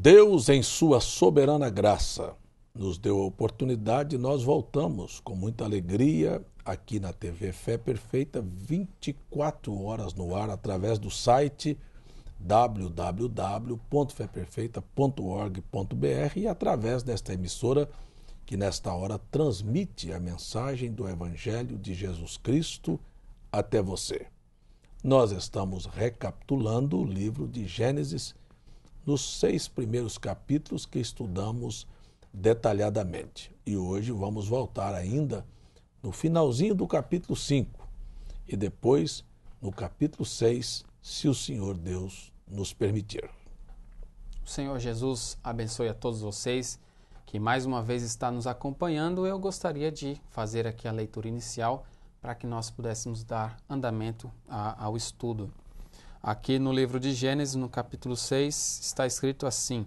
Deus, em sua soberana graça, nos deu a oportunidade e nós voltamos com muita alegria aqui na TV Fé Perfeita, 24 horas no ar, através do site www.feperfeita.org.br e através desta emissora que nesta hora transmite a mensagem do Evangelho de Jesus Cristo até você. Nós estamos recapitulando o livro de Gênesis nos 6 primeiros capítulos que estudamos detalhadamente. E hoje vamos voltar ainda no finalzinho do capítulo 5 e depois no capítulo 6, se o Senhor Deus nos permitir. O Senhor Jesus abençoe a todos vocês que mais uma vez está nos acompanhando. Eu gostaria de fazer aqui a leitura inicial para que nós pudéssemos dar andamento ao estudo. Aqui no livro de Gênesis, no capítulo 6, está escrito assim: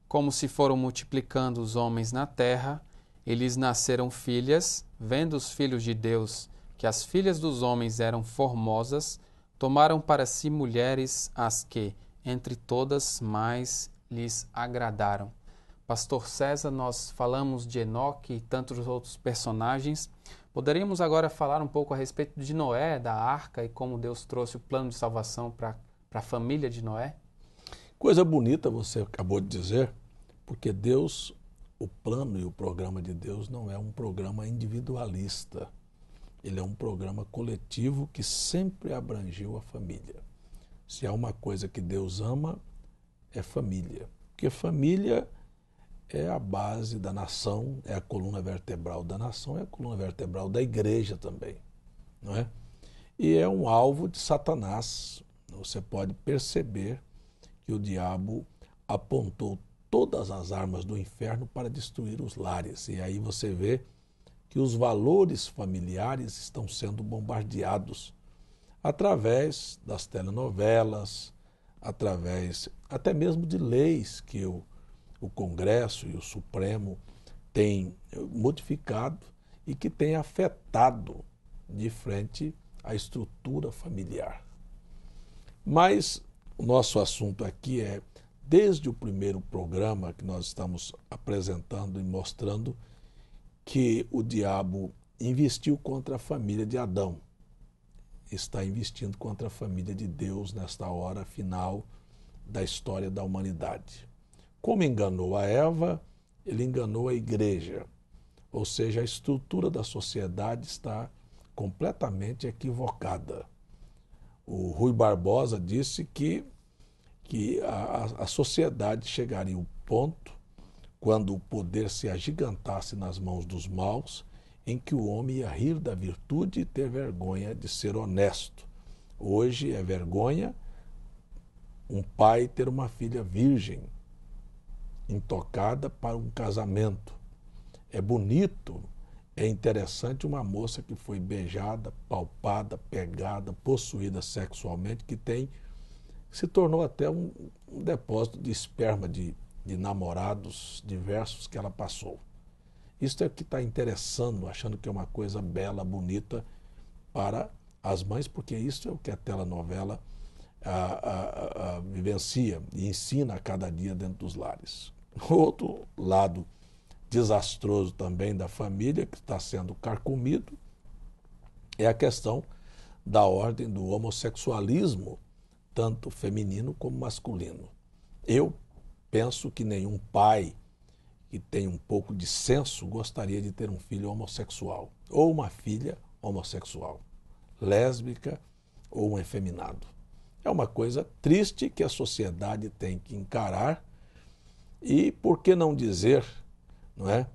como se foram multiplicando os homens na terra, eles nasceram filhas, vendo os filhos de Deus que as filhas dos homens eram formosas, tomaram para si mulheres as que, entre todas, mais lhes agradaram. Pastor César, nós falamos de Enoque e tantos outros personagens. Poderíamos agora falar um pouco a respeito de Noé, da arca, e como Deus trouxe o plano de salvação para a família de Noé? Coisa bonita você acabou de dizer, porque Deus, o plano e o programa de Deus não é um programa individualista. Ele é um programa coletivo que sempre abrangeu a família. Se há uma coisa que Deus ama, é família. Porque família é a base da nação, é a coluna vertebral da nação, é a coluna vertebral da igreja também, não é? E é um alvo de Satanás. Você pode perceber que o diabo apontou todas as armas do inferno para destruir os lares. E aí você vê que os valores familiares estão sendo bombardeados através das telenovelas, através até mesmo de leis que o Congresso e o Supremo têm modificado e que têm afetado de frente à estrutura familiar. Mas o nosso assunto aqui é, desde o primeiro programa que nós estamos apresentando e mostrando, que o diabo investiu contra a família de Adão, está investindo contra a família de Deus nesta hora final da história da humanidade. Como enganou a Eva, ele enganou a igreja. Ou seja, a estrutura da sociedade está completamente equivocada. O Rui Barbosa disse que a sociedade chegaria ao ponto, quando o poder se agigantasse nas mãos dos maus, em que o homem ia rir da virtude e ter vergonha de ser honesto. Hoje é vergonha um pai ter uma filha virgem, intocada para um casamento. É bonito, é interessante uma moça que foi beijada, palpada, pegada, possuída sexualmente, que se tornou até um depósito de esperma de namorados diversos que ela passou. Isso é o que está interessando, achando que é uma coisa bela, bonita para as mães, porque isso é o que a telenovela vivencia e ensina a cada dia dentro dos lares. Outro lado desastroso também da família, que está sendo carcomido, é a questão da ordem do homossexualismo, tanto feminino como masculino. Eu penso que nenhum pai que tem um pouco de senso gostaria de ter um filho homossexual, ou uma filha homossexual, lésbica ou um efeminado. É uma coisa triste que a sociedade tem que encarar. E por que não dizer, não é,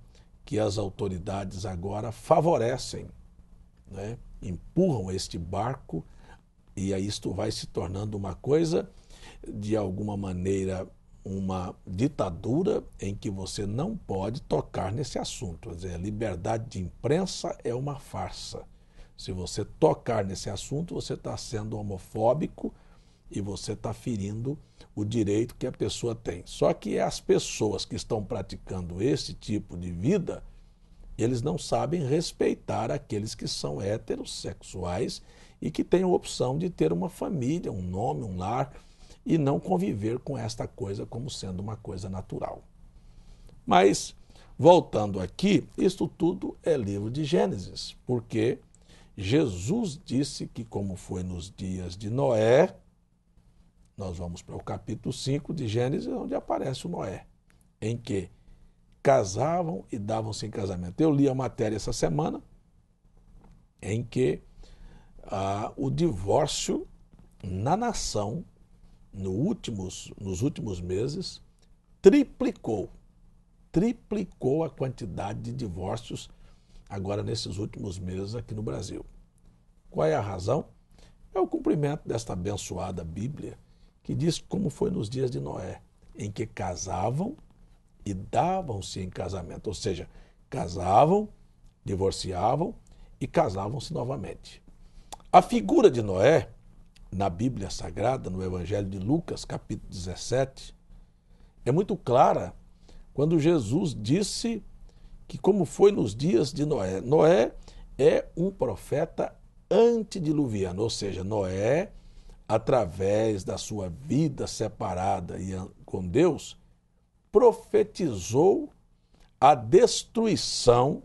que as autoridades agora favorecem, né, empurram este barco, e aí isto vai se tornando uma coisa, de alguma maneira, uma ditadura em que você não pode tocar nesse assunto. Quer dizer, a liberdade de imprensa é uma farsa. Se você tocar nesse assunto, você está sendo homofóbico e você está ferindo o direito que a pessoa tem. Só que as pessoas que estão praticando esse tipo de vida, eles não sabem respeitar aqueles que são heterossexuais e que têm a opção de ter uma família, um nome, um lar, e não conviver com esta coisa como sendo uma coisa natural. Mas, voltando aqui, isto tudo é livro de Gênesis, porque Jesus disse que, como foi nos dias de Noé, nós vamos para o capítulo 5 de Gênesis, onde aparece o Noé, em que casavam e davam-se em casamento. Eu li a matéria essa semana, em que o divórcio na nação, nos últimos meses, triplicou a quantidade de divórcios agora nesses últimos meses aqui no Brasil. Qual é a razão? É o cumprimento desta abençoada Bíblia, que diz como foi nos dias de Noé, em que casavam e davam-se em casamento, ou seja, casavam, divorciavam e casavam-se novamente. A figura de Noé, na Bíblia Sagrada, no Evangelho de Lucas, capítulo 17, é muito clara quando Jesus disse que como foi nos dias de Noé. Noé é um profeta antediluviano, ou seja, Noé, através da sua vida separada e com Deus, profetizou a destruição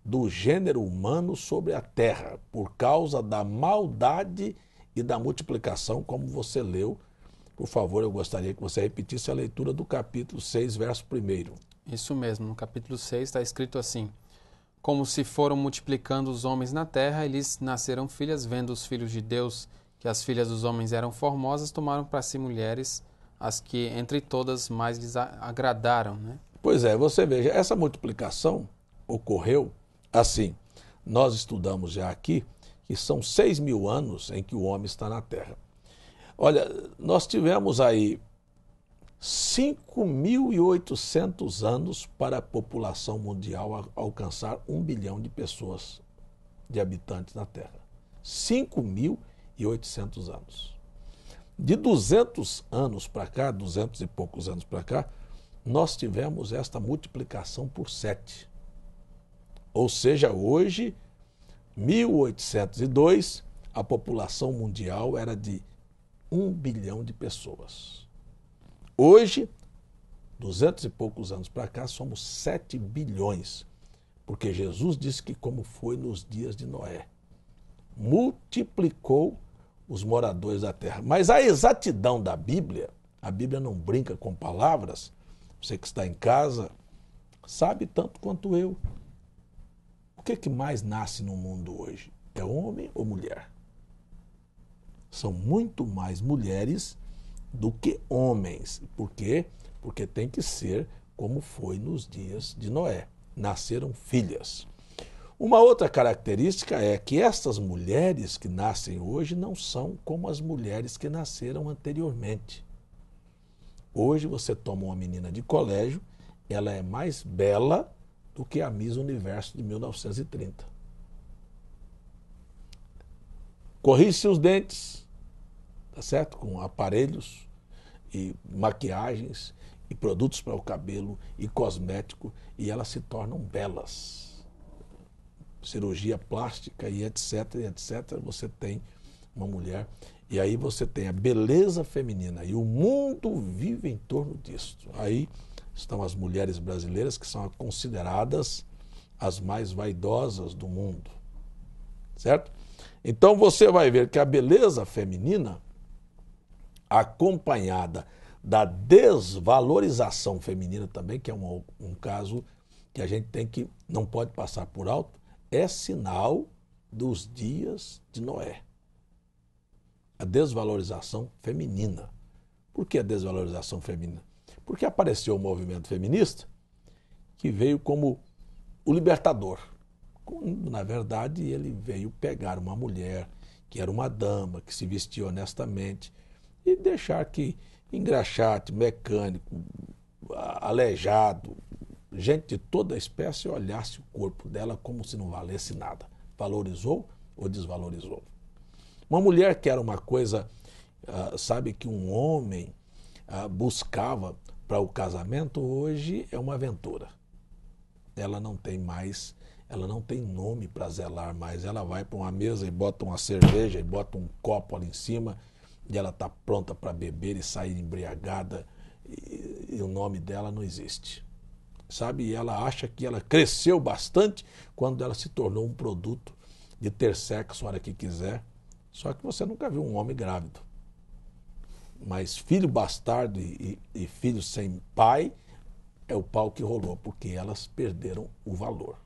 do gênero humano sobre a terra, por causa da maldade e da multiplicação, como você leu. Por favor, eu gostaria que você repetisse a leitura do capítulo 6, verso 1. Isso mesmo, no capítulo 6 está escrito assim: como se foram multiplicando os homens na terra, e lhes nasceram filhas, vendo os filhos de Deus que as filhas dos homens eram formosas, tomaram para si mulheres, as que entre todas mais lhes agradaram, né? Pois é, você veja, essa multiplicação ocorreu assim. Nós estudamos já aqui que são 6.000 anos em que o homem está na Terra. Olha, nós tivemos aí 5.800 anos para a população mundial alcançar 1 bilhão de pessoas, de habitantes na Terra. 5.800 anos. De 200 anos para cá, 200 e poucos anos para cá, nós tivemos esta multiplicação por 7. Ou seja, hoje, 1802, a população mundial era de 1 bilhão de pessoas. Hoje, 200 e poucos anos para cá, somos 7 bilhões, porque Jesus disse que como foi nos dias de Noé, multiplicou os moradores da terra. Mas a exatidão da Bíblia, a Bíblia não brinca com palavras. Você que está em casa sabe tanto quanto eu. O que mais nasce no mundo hoje? É homem ou mulher? São muito mais mulheres do que homens. Por quê? Porque tem que ser como foi nos dias de Noé. Nasceram filhas. Uma outra característica é que estas mulheres que nascem hoje não são como as mulheres que nasceram anteriormente. Hoje você toma uma menina de colégio, ela é mais bela do que a Miss Universo de 1930. Corrige-se os dentes, tá certo? Com aparelhos e maquiagens e produtos para o cabelo e cosmético, e elas se tornam belas. Cirurgia plástica e etc, você tem uma mulher, e aí você tem a beleza feminina, e o mundo vive em torno disso. Aí estão as mulheres brasileiras, que são consideradas as mais vaidosas do mundo, certo? Então você vai ver que a beleza feminina, acompanhada da desvalorização feminina também, que é um caso que a gente não pode passar por alto, é sinal dos dias de Noé. A desvalorização feminina. Por que a desvalorização feminina? Porque apareceu o movimento feminista, que veio como o libertador. Na verdade, ele veio pegar uma mulher que era uma dama, que se vestia honestamente, e deixar que engraxate, mecânico, aleijado, gente de toda a espécie olhasse o corpo dela como se não valesse nada. Valorizou ou desvalorizou? Uma mulher que era uma coisa, sabe, que um homem buscava para o casamento, hoje é uma aventura. Ela não tem nome para zelar mais. Ela vai para uma mesa e bota uma cerveja e bota um copo ali em cima e ela está pronta para beber e sair embriagada, e o nome dela não existe. Sabe? E ela acha que ela cresceu bastante quando ela se tornou um produto de ter sexo a hora que quiser. Só que você nunca viu um homem grávido. Mas filho bastardo e filho sem pai é o pau que rolou, porque elas perderam o valor.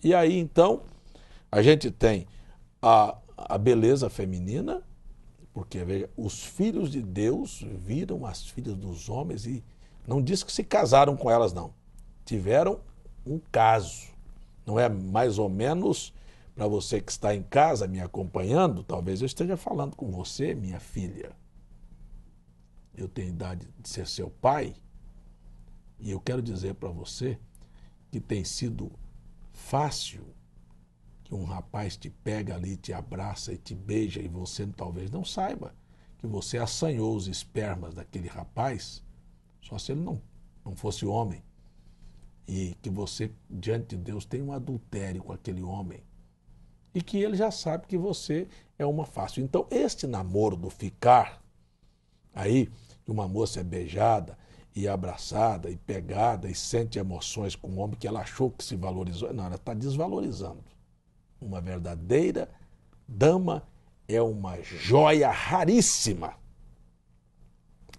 E aí, então, a gente tem a beleza feminina, porque, veja, os filhos de Deus viram as filhas dos homens e não diz que se casaram com elas, não. Tiveram um caso. Não é mais ou menos, para você que está em casa me acompanhando, talvez eu esteja falando com você, minha filha. Eu tenho idade de ser seu pai, e eu quero dizer para você que tem sido fácil que um rapaz te pega ali, te abraça e te beija, e você talvez não saiba que você assanhou os espermas daquele rapaz, só se ele não fosse homem, e que você, diante de Deus, tem um adultério com aquele homem, e que ele já sabe que você é uma fácil. Então, este namoro do ficar, aí, que uma moça é beijada e abraçada e pegada e sente emoções com um homem que ela achou que se valorizou, não, ela está desvalorizando. Uma verdadeira dama é uma joia raríssima.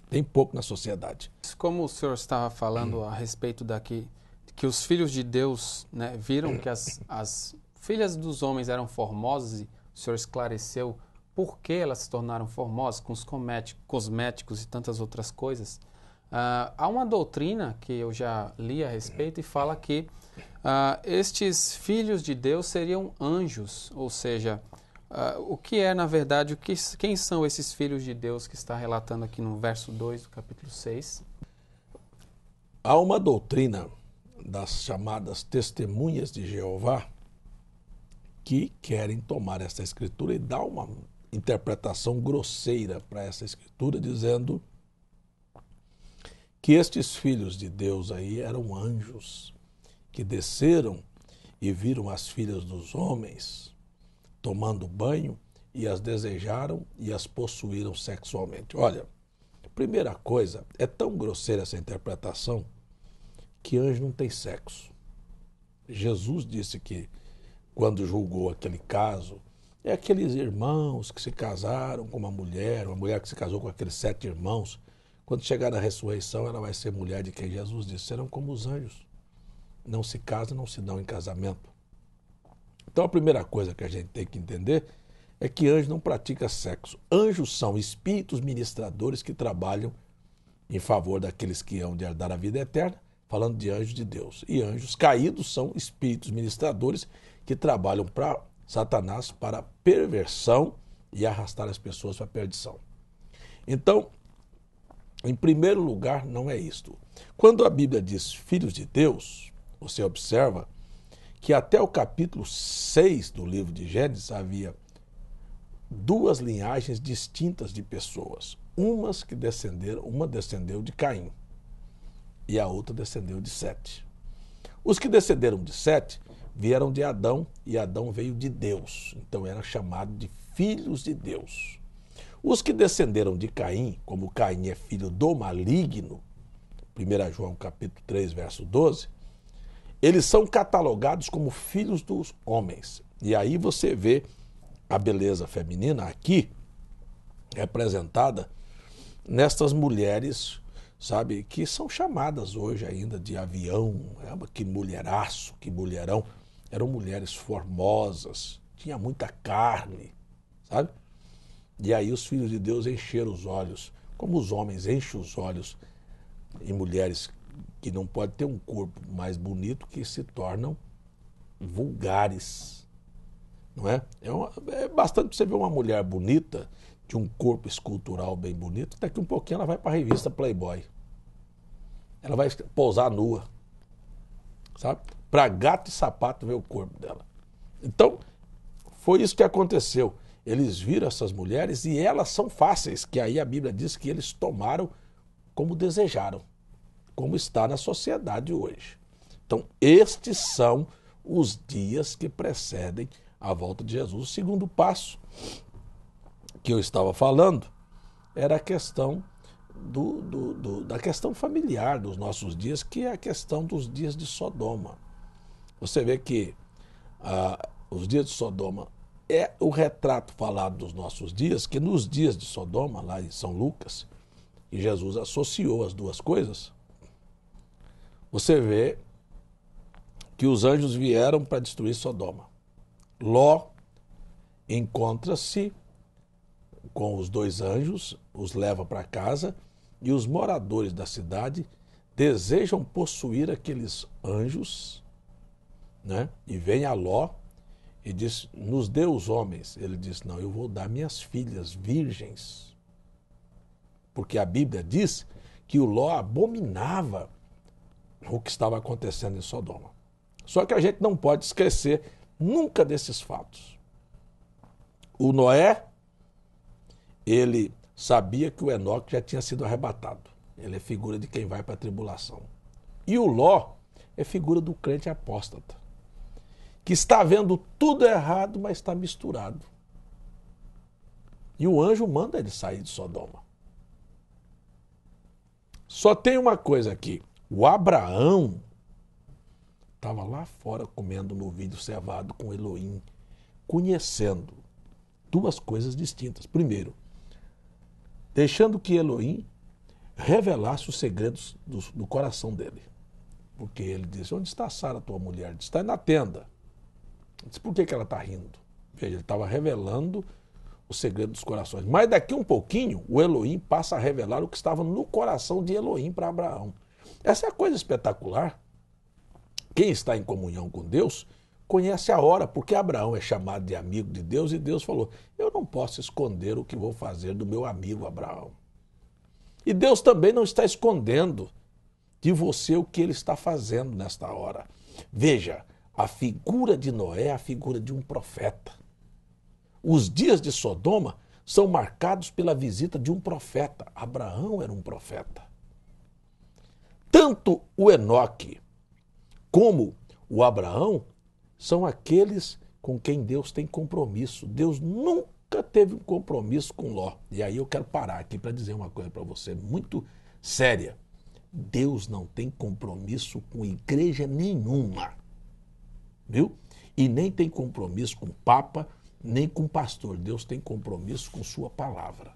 Tem pouco na sociedade. Como o senhor estava falando a respeito daqui, que os filhos de Deus, né, viram que as filhas dos homens eram formosas, e o senhor esclareceu por que elas se tornaram formosas com os cosméticos e tantas outras coisas. Há uma doutrina que eu já li a respeito e fala que estes filhos de Deus seriam anjos, ou seja, o que é, na verdade, quem são esses filhos de Deus que está relatando aqui no verso 2 do capítulo 6? Há uma doutrina das chamadas testemunhas de Jeová que querem tomar essa escritura e dar uma interpretação grosseira para essa escritura, dizendo que estes filhos de Deus aí eram anjos que desceram e viram as filhas dos homens tomando banho e as desejaram e as possuíram sexualmente. Olha, primeira coisa, é tão grosseira essa interpretação que anjo não tem sexo. Jesus disse que, quando julgou aquele caso, é aqueles irmãos que se casaram com uma mulher que se casou com aqueles 7 irmãos, quando chegar na ressurreição, ela vai ser mulher de quem Jesus disse, serão como os anjos. Não se casam, não se dão em casamento. Então a primeira coisa que a gente tem que entender é que anjo não pratica sexo. Anjos são espíritos ministradores que trabalham em favor daqueles que hão de herdar a vida eterna, falando de anjos de Deus. E anjos caídos são espíritos ministradores que trabalham para Satanás, para perversão e arrastar as pessoas para a perdição. Então, em primeiro lugar, não é isto. Quando a Bíblia diz filhos de Deus, você observa que até o capítulo 6 do livro de Gênesis havia 2 linhagens distintas de pessoas. Uma descendeu de Caim e a outra descendeu de Sete. Os que descenderam de Sete vieram de Adão e Adão veio de Deus. Então era chamado de filhos de Deus. Os que descenderam de Caim, como Caim é filho do maligno, 1 João capítulo 3, verso 12, eles são catalogados como filhos dos homens. E aí você vê a beleza feminina aqui representada nestas mulheres, sabe, que são chamadas hoje ainda de avião, que mulheraço, que mulherão. Eram mulheres formosas, tinha muita carne, sabe? E aí os filhos de Deus encheram os olhos, como os homens enchem os olhos em mulheres que não podem ter um corpo mais bonito, que se tornam vulgares, não é? É bastante você ver uma mulher bonita, de um corpo escultural bem bonito, daqui um pouquinho ela vai para a revista Playboy. Ela vai pousar nua, sabe? Para gato e sapato ver o corpo dela. Então, foi isso que aconteceu. Eles viram essas mulheres e elas são fáceis, que aí a Bíblia diz que eles tomaram como desejaram, como está na sociedade hoje. Então, estes são os dias que precedem a volta de Jesus. O segundo passo que eu estava falando era a questão da questão familiar dos nossos dias, que é a questão dos dias de Sodoma. Você vê que os dias de Sodoma é o retrato falado dos nossos dias, que nos dias de Sodoma, lá em São Lucas, e Jesus associou as duas coisas, você vê que os anjos vieram para destruir Sodoma. Ló encontra-se com os dois anjos, os leva para casa, e os moradores da cidade desejam possuir aqueles anjos, né? E vem a Ló e diz, nos dê os homens. Ele diz, não, eu vou dar minhas filhas virgens. Porque a Bíblia diz que o Ló abominava o que estava acontecendo em Sodoma. Só que a gente não pode esquecer nunca desses fatos. O Noé, ele sabia que o Enoque já tinha sido arrebatado. Ele é figura de quem vai para a tribulação. E o Ló é figura do crente apóstata, que está vendo tudo errado, mas está misturado. E o anjo manda ele sair de Sodoma. Só tem uma coisa aqui. O Abraão estava lá fora comendo novilho cevado com Elohim, conhecendo duas coisas distintas. Primeiro, deixando que Elohim revelasse os segredos do coração dele. Porque ele disse, onde está Sara, tua mulher? Ele disse, está na tenda. Ele disse, por que ela está rindo? Veja, ele estava revelando o segredo dos corações. Mas daqui um pouquinho, o Elohim passa a revelar o que estava no coração de Elohim para Abraão. Essa é a coisa espetacular. Quem está em comunhão com Deus conhece a hora, porque Abraão é chamado de amigo de Deus e Deus falou, eu não posso esconder o que vou fazer do meu amigo Abraão. E Deus também não está escondendo de você o que ele está fazendo nesta hora. Veja, a figura de Noé é a figura de um profeta. Os dias de Sodoma são marcados pela visita de um profeta. Abraão era um profeta. Tanto o Enoque como o Abraão são aqueles com quem Deus tem compromisso. Deus nunca teve um compromisso com Ló. E aí eu quero parar aqui para dizer uma coisa para você muito séria. Deus não tem compromisso com igreja nenhuma, viu? E nem tem compromisso com papa, nem com pastor. Deus tem compromisso com sua palavra.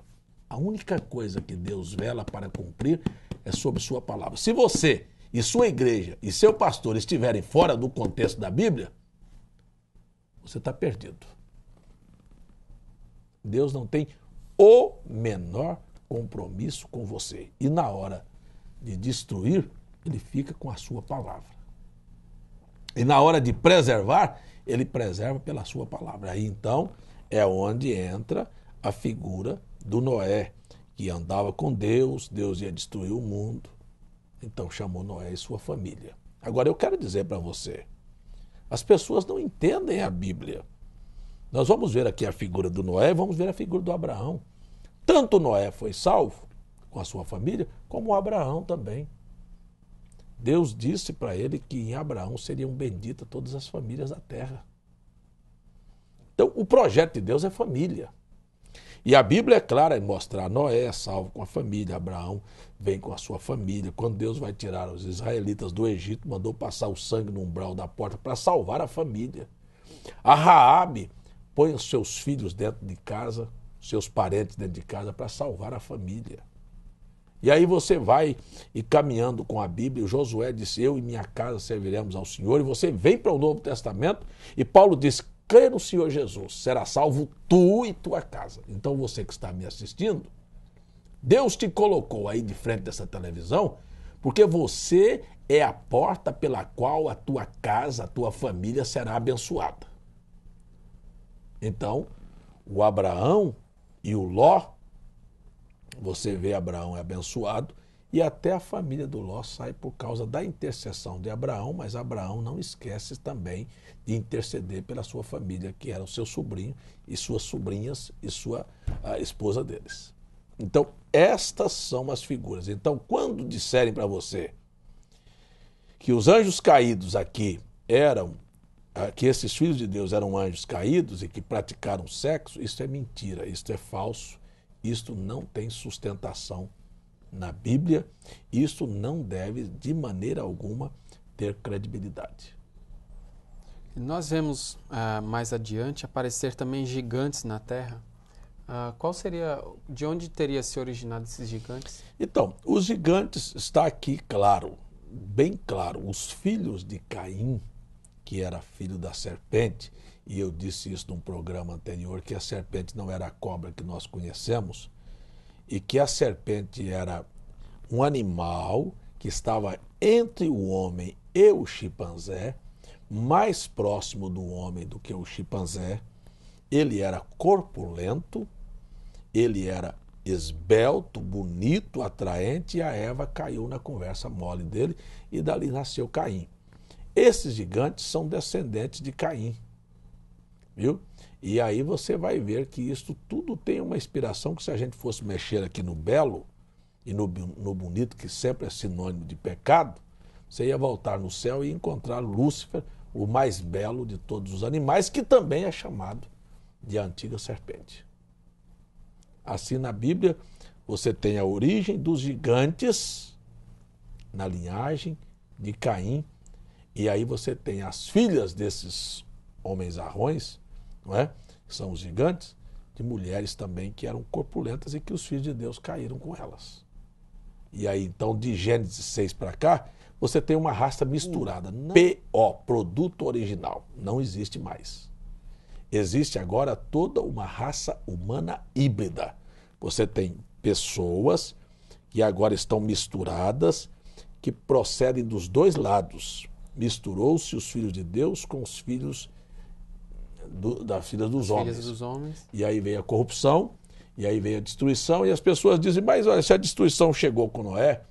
A única coisa que Deus vela para cumprir é sobre sua palavra. Se você e sua igreja e seu pastor estiverem fora do contexto da Bíblia, você está perdido. Deus não tem o menor compromisso com você. E na hora de destruir, ele fica com a sua palavra. E na hora de preservar, ele preserva pela sua palavra. Aí então é onde entra a figura do Noé, que andava com Deus, Deus ia destruir o mundo. Então chamou Noé e sua família. Agora eu quero dizer para você, as pessoas não entendem a Bíblia. Nós vamos ver aqui a figura do Noé e vamos ver a figura do Abraão. Tanto Noé foi salvo com a sua família, como Abraão também. Deus disse para ele que em Abraão seriam benditas todas as famílias da terra. Então, o projeto de Deus é família. E a Bíblia é clara em mostrar Noé salvo com a família, Abraão vem com a sua família. Quando Deus vai tirar os israelitas do Egito, mandou passar o sangue no umbral da porta para salvar a família. A Raabe põe os seus filhos dentro de casa, seus parentes dentro de casa para salvar a família. E aí você vai e caminhando com a Bíblia, Josué disse, eu e minha casa serviremos ao Senhor, e você vem para o Novo Testamento, e Paulo diz, crê no Senhor Jesus, será salvo tu e tua casa. Então você que está me assistindo, Deus te colocou aí de frente dessa televisão, porque você é a porta pela qual a tua casa, a tua família será abençoada. Então, o Abraão e o Ló, você vê Abraão é abençoado e até a família do Ló sai por causa da intercessão de Abraão, mas Abraão não esquece também de interceder pela sua família, que era o seu sobrinho e suas sobrinhas e a esposa deles. Então, estas são as figuras. Então, quando disserem para você que os anjos caídos aqui que esses filhos de Deus eram anjos caídos e que praticaram sexo, isso é mentira, isso é falso. isto não tem sustentação na Bíblia, isto não deve, de maneira alguma, ter credibilidade. Nós vemos mais adiante aparecer também gigantes na Terra. De onde teria se originado esses gigantes? Então, os gigantes, está aqui claro, bem claro, os filhos de Caim, que era filho da serpente, e eu disse isso num programa anterior, que a serpente não era a cobra que nós conhecemos, e que a serpente era um animal que estava entre o homem e o chimpanzé, mais próximo do homem do que o chimpanzé. Ele era corpulento, ele era esbelto, bonito, atraente, e a Eva caiu na conversa mole dele, e dali nasceu Caim. Esses gigantes são descendentes de Caim, viu? E aí você vai ver que isso tudo tem uma inspiração, que se a gente fosse mexer aqui no belo e no bonito, que sempre é sinônimo de pecado, você ia voltar no céu e encontrar Lúcifer, o mais belo de todos os animais, que também é chamado de a antiga serpente. Assim, na Bíblia, você tem a origem dos gigantes na linhagem de Caim, e aí você tem as filhas desses homens arrões, não é? Que são os gigantes, de mulheres também que eram corpulentas e que os filhos de Deus caíram com elas. E aí, então, de Gênesis 6 para cá, você tem uma raça misturada. P.O., produto original. Não existe mais. Existe agora toda uma raça humana híbrida. Você tem pessoas que agora estão misturadas, que procedem dos dois lados. Misturou-se os filhos de Deus com os filhos das filhas dos homens. Filhas dos homens. E aí veio a corrupção, e aí veio a destruição, e as pessoas dizem, mas olha, se a destruição chegou com Noé,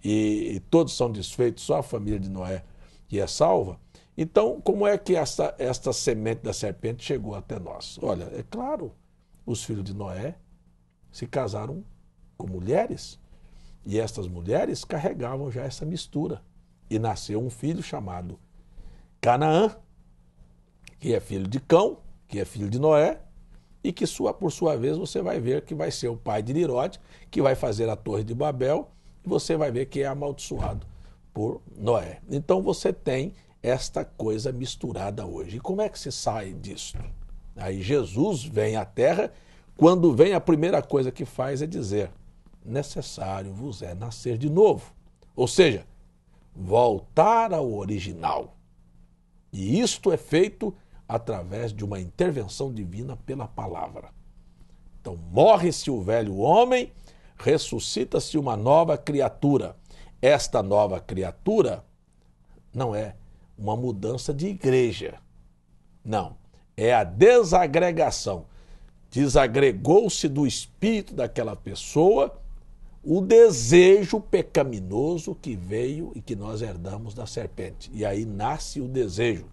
e todos são desfeitos, só a família de Noé que é salva, então como é que esta semente da serpente chegou até nós? Olha, é claro, os filhos de Noé se casaram com mulheres, e estas mulheres carregavam já essa mistura, e nasceu um filho chamado Canaã, que é filho de Cão, que é filho de Noé, e que por sua vez você vai ver que vai ser o pai de Nirode, que vai fazer a Torre de Babel, e você vai ver que é amaldiçoado por Noé. Então você tem esta coisa misturada hoje. E como é que se sai disso? Aí Jesus vem à Terra, quando vem a primeira coisa que faz é dizer, necessário vos é nascer de novo. Ou seja, voltar ao original. E isto é feito através de uma intervenção divina pela palavra. Então morre-se o velho homem, ressuscita-se uma nova criatura. Esta nova criatura não é uma mudança de igreja. Não, é a desagregação. Desagregou-se do espírito daquela pessoa o desejo pecaminoso que veio e que nós herdamos da serpente. E aí nasce o desejo.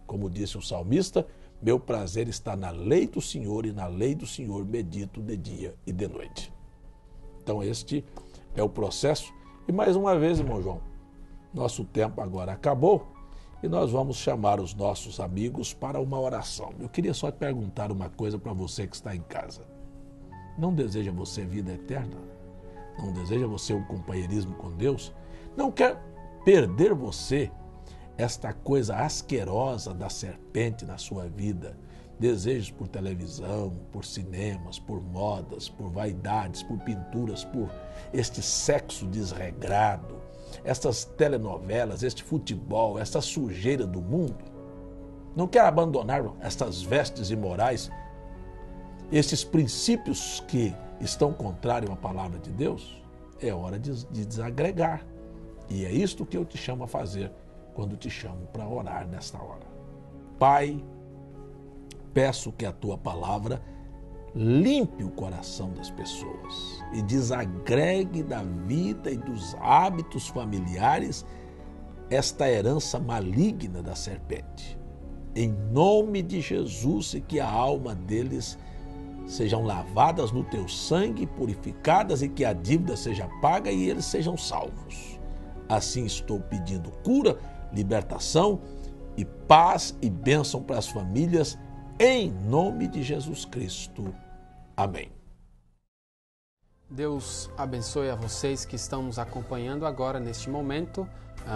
Como disse o salmista, meu prazer está na lei do Senhor, e na lei do Senhor medito de dia e de noite. Então este é o processo. E mais uma vez, irmão João, nosso tempo agora acabou e nós vamos chamar os nossos amigos para uma oração. Eu queria só te perguntar uma coisa para você que está em casa. Não deseja você vida eterna? Não deseja você um companheirismo com Deus? Não quer perder você esta coisa asquerosa da serpente na sua vida? Desejos por televisão, por cinemas, por modas, por vaidades, por pinturas, por este sexo desregrado, estas telenovelas, este futebol, esta sujeira do mundo? Não quer abandonar estas vestes imorais, esses princípios que estão contrários à palavra de Deus? É hora de desagregar. E é isto que eu te chamo a fazer quando te chamo para orar nesta hora. Pai, peço que a tua palavra limpe o coração das pessoas e desagregue da vida e dos hábitos familiares esta herança maligna da serpente. Em nome de Jesus, e que a alma deles sejam lavadas no teu sangue, purificadas, e que a dívida seja paga e eles sejam salvos. Assim estou pedindo cura, libertação e paz e bênção para as famílias, em nome de Jesus Cristo. Amém. Deus abençoe a vocês que estão nos acompanhando agora neste momento.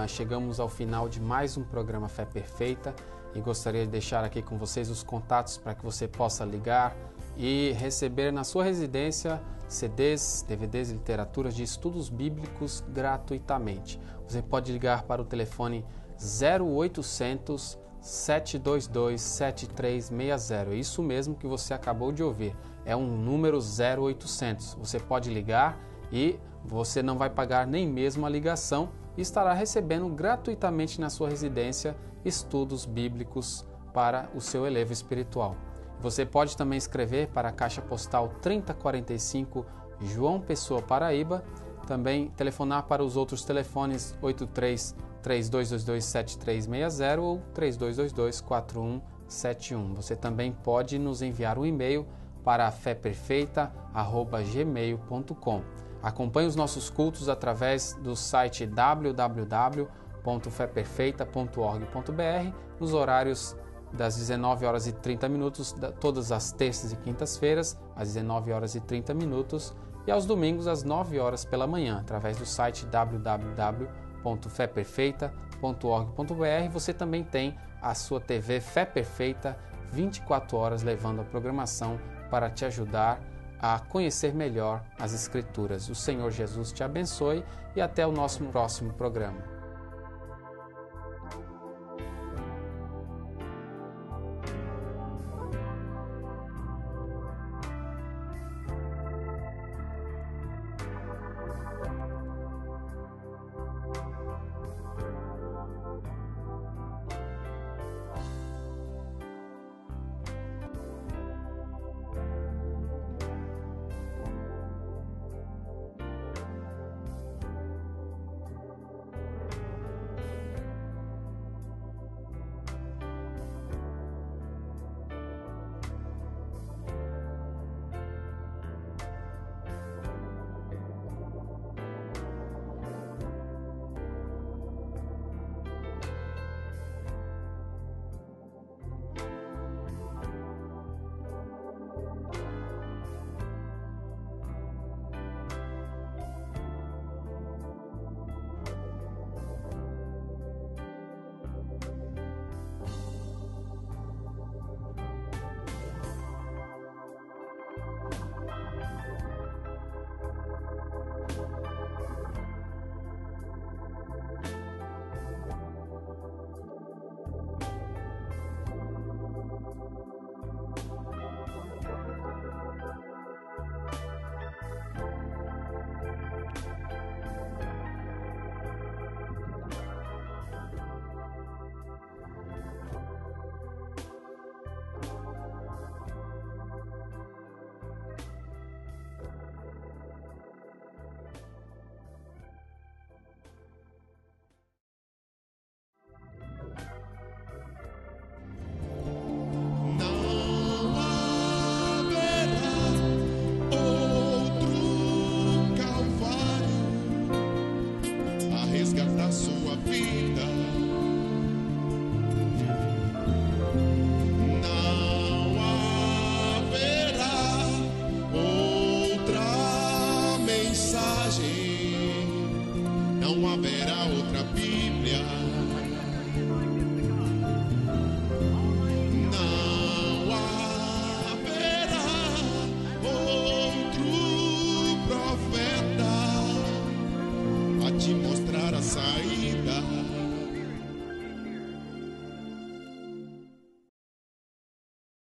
Chegamos ao final de mais um programa Fé Perfeita e gostaria de deixar aqui com vocês os contatos para que você possa ligar e receber na sua residência CDs, DVDs e literaturas de estudos bíblicos gratuitamente. Você pode ligar para o telefone 0800 722 7360. É isso mesmo que você acabou de ouvir. É um número 0800. Você pode ligar e você não vai pagar nem mesmo a ligação e estará recebendo gratuitamente na sua residência estudos bíblicos para o seu elevo espiritual. Você pode também escrever para a Caixa Postal 3045, João Pessoa, Paraíba. Também telefonar para os outros telefones 83-3222-7360 ou 3222-4171. Você também pode nos enviar um e-mail para feperfeita@gmail.com. Acompanhe os nossos cultos através do site www.feperfeita.org.br nos horários das 19h30, todas as terças e quintas-feiras, às 19h30, e aos domingos, às 9h pela manhã, através do site www.feperfeita.org.br. Você também tem a sua TV Fé Perfeita 24 horas, levando a programação para te ajudar a conhecer melhor as Escrituras. O Senhor Jesus te abençoe e até o nosso próximo programa.